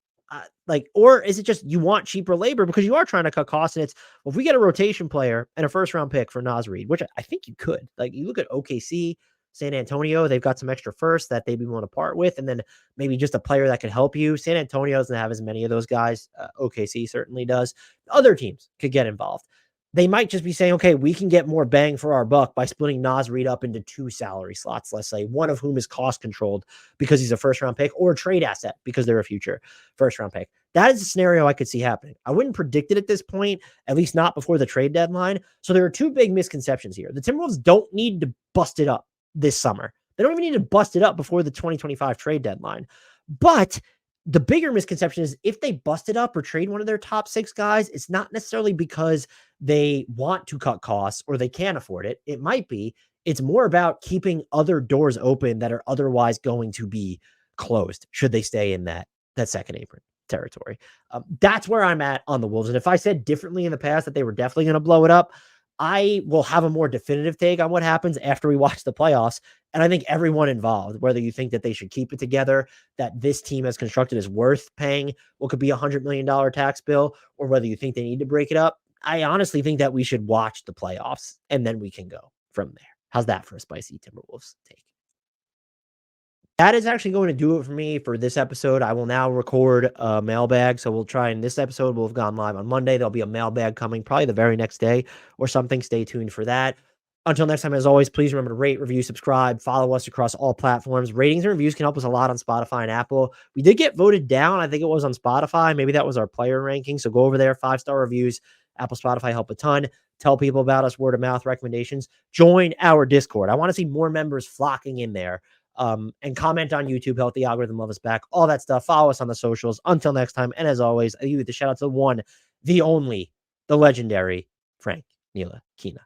Or is it just you want cheaper labor because you are trying to cut costs? And it's, well, if we get a rotation player and a first round pick for Naz Reid, which I think you could, like you look at OKC, San Antonio, they've got some extra firsts that they'd be willing to part with. And then maybe just a player that could help you. San Antonio doesn't have as many of those guys. OKC certainly does. Other teams could get involved. They might just be saying, okay, we can get more bang for our buck by splitting Naz Reid up into 2 salary slots, let's say, one of whom is cost controlled because he's a first round pick or a trade asset because they're a future first round pick. That is a scenario I could see happening. I wouldn't predict it at this point, at least not before the trade deadline. So there are two big misconceptions here. The Timberwolves don't need to bust it up this summer. They don't even need to bust it up before the 2025 trade deadline. But the bigger misconception is if they bust it up or trade one of their top 6 guys, it's not necessarily because they want to cut costs or they can't afford it. It might be. It's more about keeping other doors open that are otherwise going to be closed should they stay in that second apron territory. That's where I'm at on the Wolves. And if I said differently in the past that they were definitely going to blow it up, I will have a more definitive take on what happens after we watch the playoffs. And I think everyone involved, whether you think that they should keep it together, that this team as constructed is worth paying what could be $100 million tax bill, or whether you think they need to break it up, I honestly think that we should watch the playoffs and then we can go from there. How's that for a spicy Timberwolves take? That is actually going to do it for me for this episode. I will now record a mailbag. So we'll try, and this episode will have gone live on Monday. There'll be a mailbag coming probably the very next day or something. Stay tuned for that. Until next time, as always, please remember to rate, review, subscribe, follow us across all platforms. Ratings and reviews can help us a lot on Spotify and Apple. We did get voted down. I think it was on Spotify. Maybe that was our player ranking. So go over there, 5-star reviews. Apple, Spotify help a ton. Tell people about us, word of mouth recommendations. Join our Discord. I want to see more members flocking in there. And comment on YouTube, help the algorithm love us back, all that stuff. Follow us on the socials. Until next time, and as always, I give you the shout out to the one, the only, the legendary Frank Ntilikina.